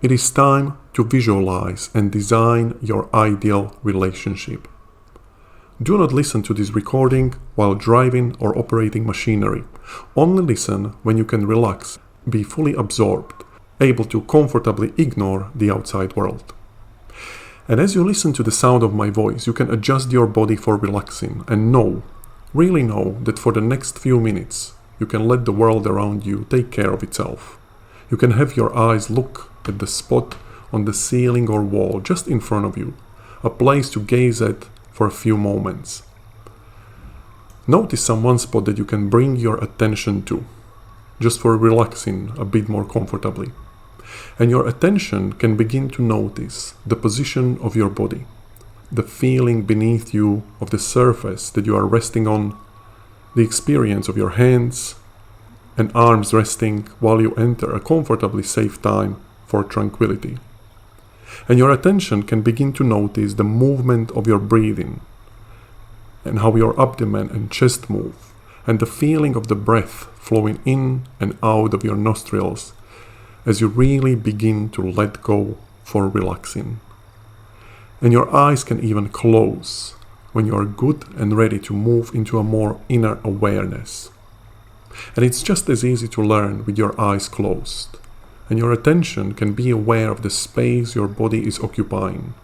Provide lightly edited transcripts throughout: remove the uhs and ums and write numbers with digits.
It is time to visualize and design your ideal relationship. Do not listen to this recording while driving or operating machinery. Only listen when you can relax, be fully absorbed, able to comfortably ignore the outside world. And as you listen to the sound of my voice, you can adjust your body for relaxing and really know that for the next few minutes, you can let the world around you take care of itself. You can have your eyes look at the spot on the ceiling or wall just in front of you, a place to gaze at for a few moments. Notice some one spot that you can bring your attention to, just for relaxing a bit more comfortably. And your attention can begin to notice the position of your body, the feeling beneath you of the surface that you are resting on, the experience of your hands and arms resting while you enter a comfortably safe time for tranquility. And your attention can begin to notice the movement of your breathing and how your abdomen and chest move, and the feeling of the breath flowing in and out of your nostrils as you really begin to let go for relaxing. And your eyes can even close when you are good and ready to move into a more inner awareness. And it's just as easy to learn with your eyes closed. And your attention can be aware of the space your body is occupying,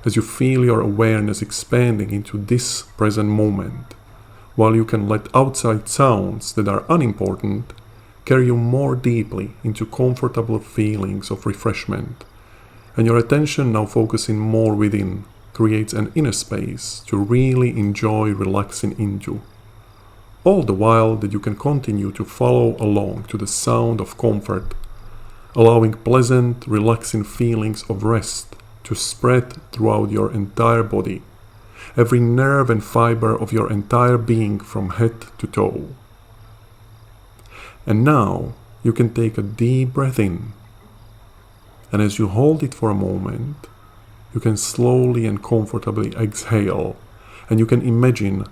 as you feel your awareness expanding into this present moment, while you can let outside sounds that are unimportant carry you more deeply into comfortable feelings of refreshment. And your attention, now focusing more within, creates an inner space to really enjoy relaxing into. All the while that you can continue to follow along to the sound of comfort, allowing pleasant, relaxing feelings of rest to spread throughout your entire body, every nerve and fiber of your entire being from head to toe. And now you can take a deep breath in, and as you hold it for a moment, you can slowly and comfortably exhale, and you can imagine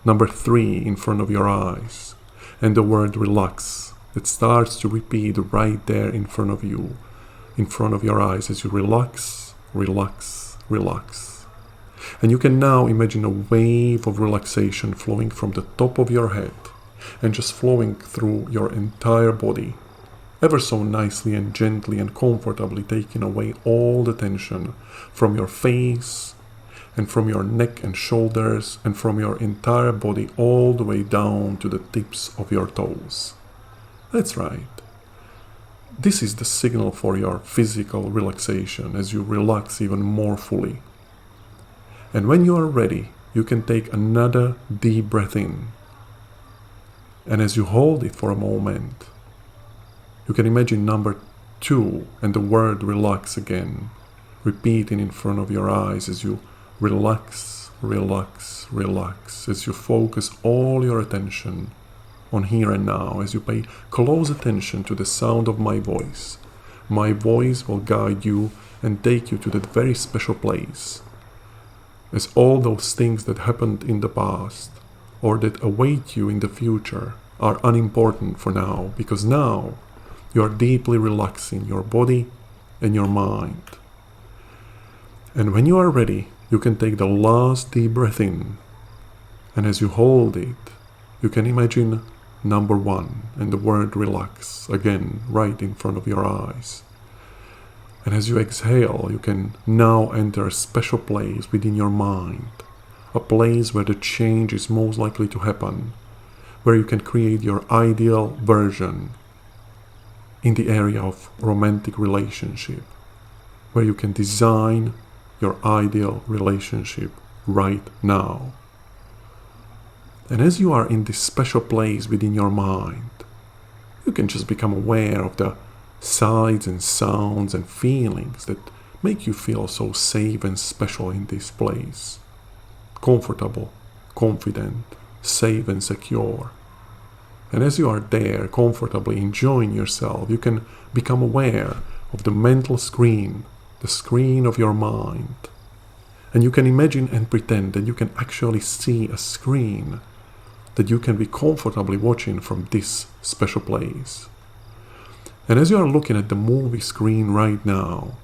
number 3 in front of your eyes, and the word relax that starts to repeat right there in front of you, in front of your eyes, as you relax, relax, relax. And you can now imagine a wave of relaxation flowing from the top of your head and just flowing through your entire body, ever so nicely and gently and comfortably, taking away all the tension from your face and from your neck and shoulders and from your entire body all the way down to the tips of your toes. That's right. This is the signal for your physical relaxation as you relax even more fully. And when you are ready, you can take another deep breath in. And as you hold it for a moment, you can imagine number 2 and the word relax again, repeating in front of your eyes as you relax, relax, relax, as you focus all your attention on here and now, as you pay close attention to the sound of my voice. My voice will guide you and take you to that very special place, as all those things that happened in the past or that await you in the future are unimportant for now, because now you are deeply relaxing your body and your mind. And when you are ready, you can take the last deep breath in, and as you hold it, you can imagine number 1 and the word relax again right in front of your eyes. And as you exhale, you can now enter a special place within your mind, a place where the change is most likely to happen, where you can create your ideal version in the area of romantic relationship, where you can design your ideal relationship right now. And as you are in this special place within your mind, you can just become aware of the sights and sounds and feelings that make you feel so safe and special in this place. Comfortable, confident, safe and secure. And as you are there comfortably enjoying yourself, you can become aware of the mental screen, the screen of your mind. And you can imagine and pretend that you can actually see a screen that you can be comfortably watching from this special place. And as you are looking at the movie screen right now,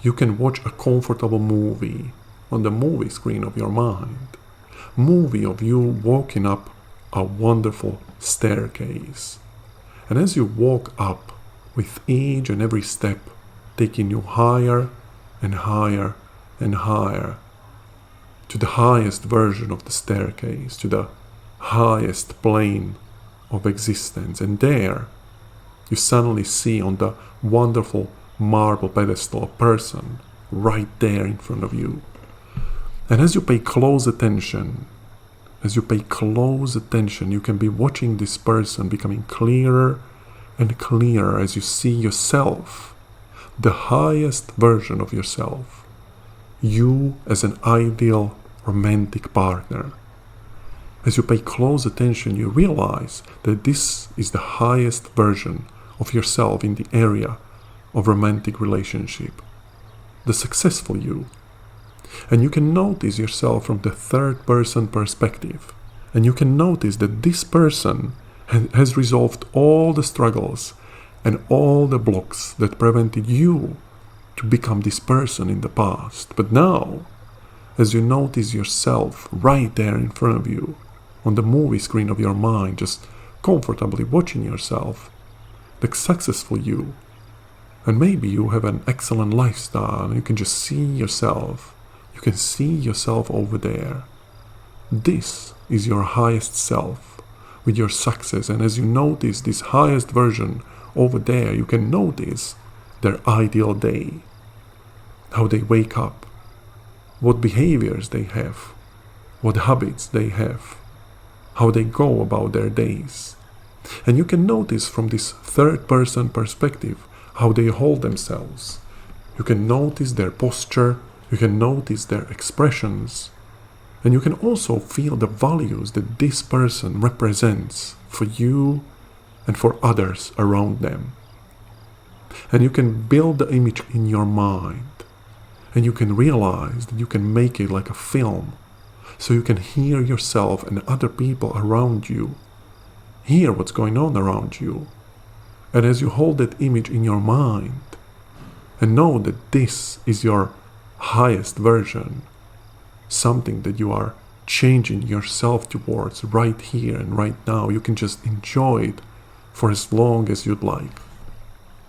you can watch a comfortable movie on the movie screen of your mind. Movie of you walking up a wonderful staircase. And as you walk up, with each and every step taking you higher and higher and higher, to the highest version of the staircase, to the highest plane of existence. And there, you suddenly see on the wonderful marble pedestal a person right there in front of you. And as you pay close attention, you can be watching this person becoming clearer and clearer as you see yourself, the highest version of yourself, you as an ideal romantic partner. As you pay close attention, you realize that this is the highest version of yourself in the area of romantic relationship, the successful you. And you can notice yourself from the third person perspective. And you can notice that this person has resolved all the struggles and all the blocks that prevented you to become this person in the past. But now, as you notice yourself right there in front of you, on the movie screen of your mind, just comfortably watching yourself, the successful you, and maybe you have an excellent lifestyle and you can just see yourself. You can see yourself over there. This is your highest self with your success. And as you notice this highest version over there, you can notice their ideal day, how they wake up, what behaviors they have, what habits they have, how they go about their days. And you can notice from this third person perspective how they hold themselves. You can notice their posture, you can notice their expressions, and you can also feel the values that this person represents for you and for others around them. And you can build the image in your mind, and you can realize that you can make it like a film, so you can hear yourself and other people around you, hear what's going on around you. And as you hold that image in your mind and know that this is your highest version, something that you are changing yourself towards right here and right now, you can just enjoy it for as long as you'd like.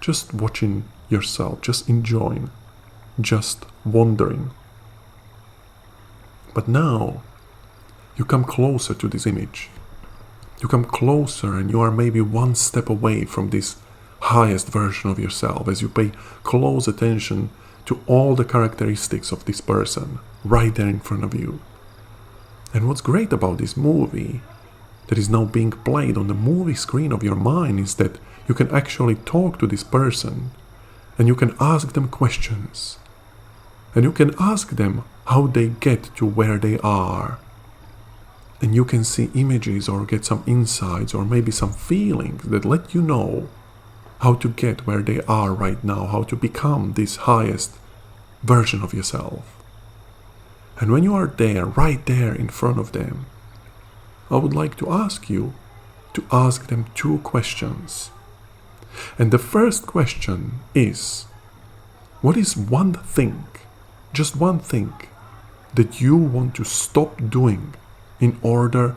Just watching yourself, just enjoying, just wondering. But now you come closer to this image. You come closer and you are maybe one step away from this highest version of yourself as you pay close attention to all the characteristics of this person right there in front of you. And what's great about this movie that is now being played on the movie screen of your mind is that you can actually talk to this person and you can ask them questions. And you can ask them how they get to where they are. And you can see images or get some insights or maybe some feelings that let you know how to get where they are right now, how to become this highest version of yourself. And when you are there, right there in front of them, I would like to ask you to ask them two questions. And the first question is, what is one thing, just one thing, that you want to stop doing in order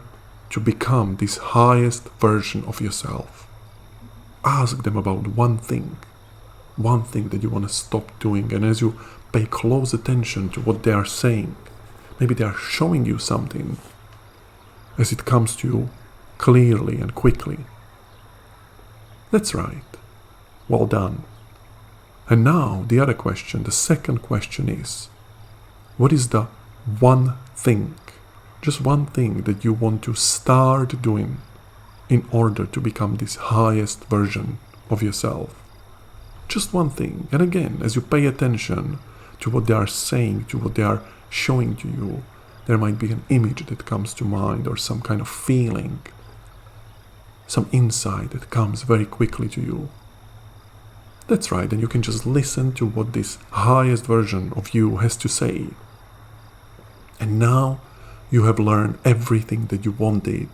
to become this highest version of yourself? Ask them about one thing that you want to stop doing. And as you pay close attention to what they are saying, maybe they are showing you something as it comes to you clearly and quickly. That's right. Well done. And now the other question, the second question is, what is the one thing, just one thing that you want to start doing in order to become this highest version of yourself? Just one thing. And again, as you pay attention to what they are saying, to what they are showing to you, there might be an image that comes to mind or some kind of feeling, some insight that comes very quickly to you. That's right, and you can just listen to what this highest version of you has to say. And now you have learned everything that you wanted.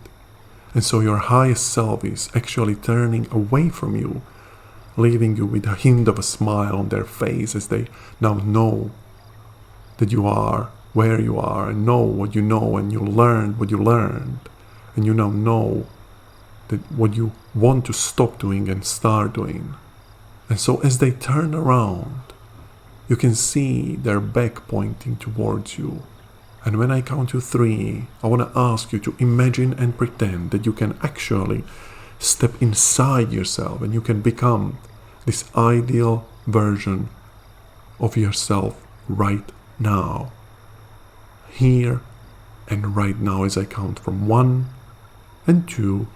And so your highest self is actually turning away from you, leaving you with a hint of a smile on their face as they now know that you are where you are and know what you know, and you learned what you learned, and you now know that what you want to stop doing and start doing. And so as they turn around, you can see their back pointing towards you. And when I count to 3, I want to ask you to imagine and pretend that you can actually step inside yourself and you can become this ideal version of yourself right now. Here and right now, as I count from 1 and 2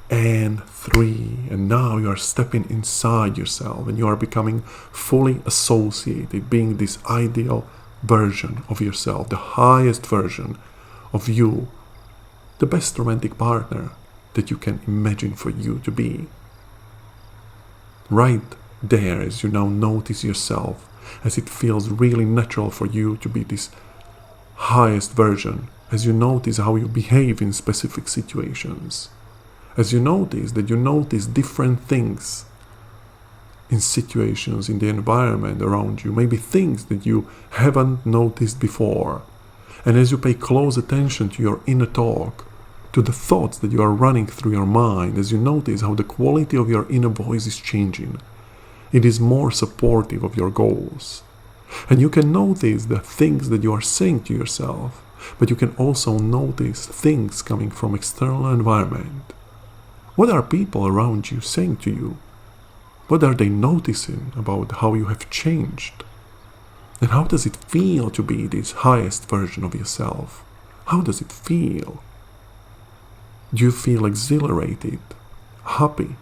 and 3. And now you are stepping inside yourself and you are becoming fully associated, being this ideal version of yourself, the highest version of you, the best romantic partner that you can imagine for you to be. Right there, as you now notice yourself, as it feels really natural for you to be this highest version, as you notice how you behave in specific situations, as you notice that you notice different things in situations, in the environment around you, maybe things that you haven't noticed before. And as you pay close attention to your inner talk, to the thoughts that you are running through your mind, as you notice how the quality of your inner voice is changing, it is more supportive of your goals. And you can notice the things that you are saying to yourself, but you can also notice things coming from external environment. What are people around you saying to you? What are they noticing about how you have changed? And how does it feel to be this highest version of yourself? How does it feel? Do you feel exhilarated, happy,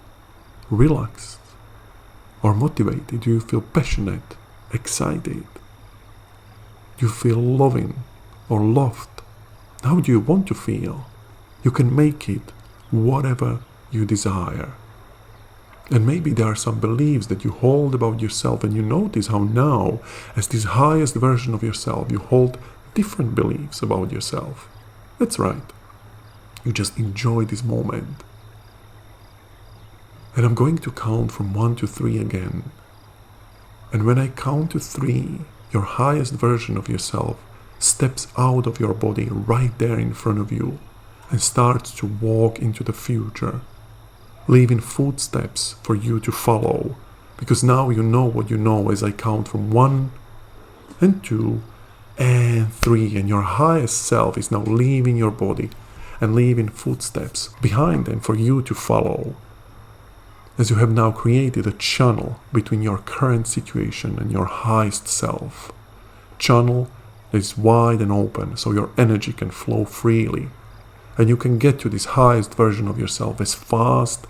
relaxed, or motivated? Do you feel passionate, excited? Do you feel loving or loved? How do you want to feel? You can make it whatever you desire. And maybe there are some beliefs that you hold about yourself, and you notice how now, as this highest version of yourself, you hold different beliefs about yourself. That's right. You just enjoy this moment. And I'm going to count from 1 to 3 again. And when I count to 3, your highest version of yourself steps out of your body right there in front of you and starts to walk into the future, leaving footsteps for you to follow, because now you know what you know as I count from 1 and 2 and 3, and your highest self is now leaving your body and leaving footsteps behind them for you to follow, as you have now created a channel between your current situation and your highest self. Channel that is wide and open so your energy can flow freely, and you can get to this highest version of yourself as fast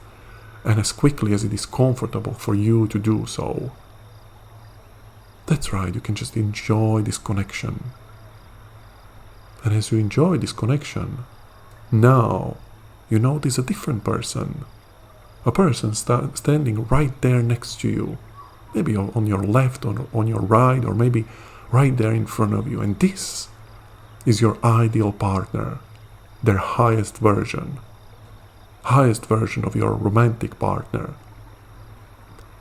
and as quickly as it is comfortable for you to do so. That's right, you can just enjoy this connection. And as you enjoy this connection, now you notice a different person. A person standing right there next to you. Maybe on your left or on your right, or maybe right there in front of you. And this is your ideal partner, their highest version of your romantic partner.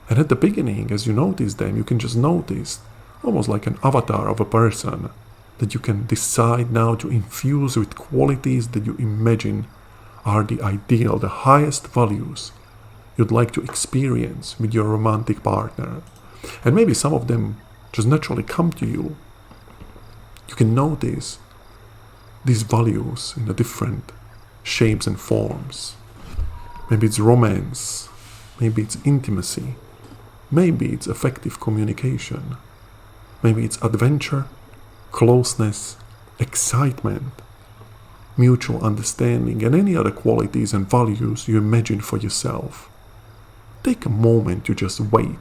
And at the beginning, as you notice them, you can just notice, almost like an avatar of a person, that you can decide now to infuse with qualities that you imagine are the ideal, the highest values you'd like to experience with your romantic partner. And maybe some of them just naturally come to you. You can notice these values in the different shapes and forms. Maybe it's romance, maybe it's intimacy, maybe it's effective communication, maybe it's adventure, closeness, excitement, mutual understanding, and any other qualities and values you imagine for yourself. Take a moment to just wait,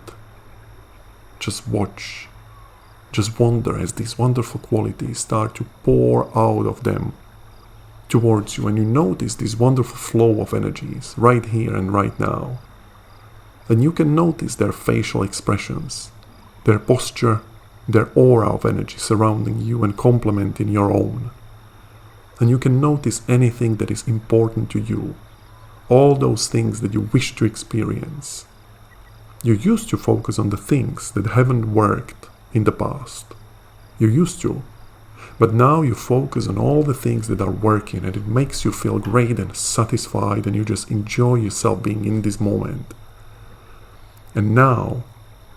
just watch, just wonder as these wonderful qualities start to pour out of them towards you, and you notice this wonderful flow of energies right here and right now. And you can notice their facial expressions, their posture, their aura of energy surrounding you and complementing your own. And you can notice anything that is important to you, all those things that you wish to experience. You used to focus on the things that haven't worked in the past. You used to. But now you focus on all the things that are working, and it makes you feel great and satisfied, and you just enjoy yourself being in this moment. And now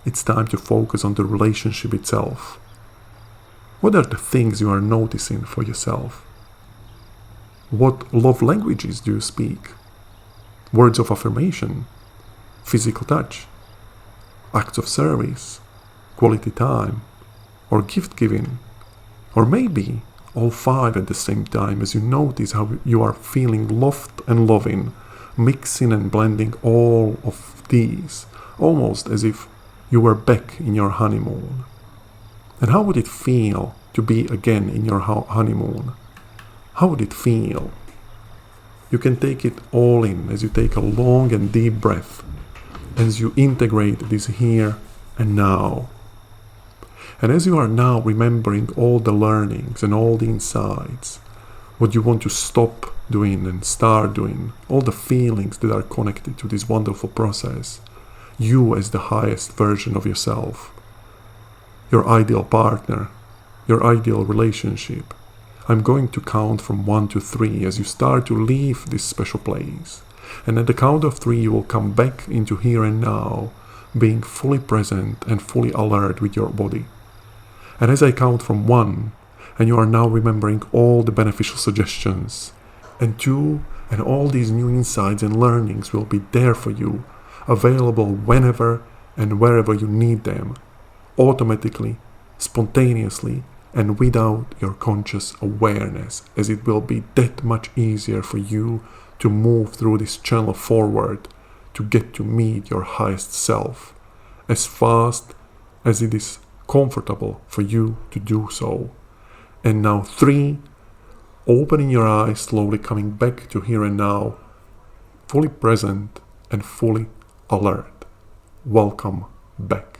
it's time to focus on the relationship itself. What are the things you are noticing for yourself? What love languages do you speak? Words of affirmation, physical touch, acts of service, quality time, or gift giving, or maybe all five at the same time as you notice how you are feeling loved and loving, mixing and blending all of these, almost as if you were back in your honeymoon. And how would it feel to be again in your honeymoon? How would it feel? You can take it all in as you take a long and deep breath, as you integrate this here and now. And as you are now remembering all the learnings and all the insights, what you want to stop doing and start doing, all the feelings that are connected to this wonderful process, you as the highest version of yourself, your ideal partner, your ideal relationship. I'm going to count from 1 to 3 as you start to leave this special place. And at the count of 3, you will come back into here and now, being fully present and fully alert with your body. And as I count from 1, and you are now remembering all the beneficial suggestions, and 2, and all these new insights and learnings will be there for you, available whenever and wherever you need them, automatically, spontaneously, and without your conscious awareness, as it will be that much easier for you to move through this channel forward to get to meet your highest self as fast as it is comfortable for you to do so. And now 3, opening your eyes, slowly coming back to here and now, fully present and fully alert. Welcome back.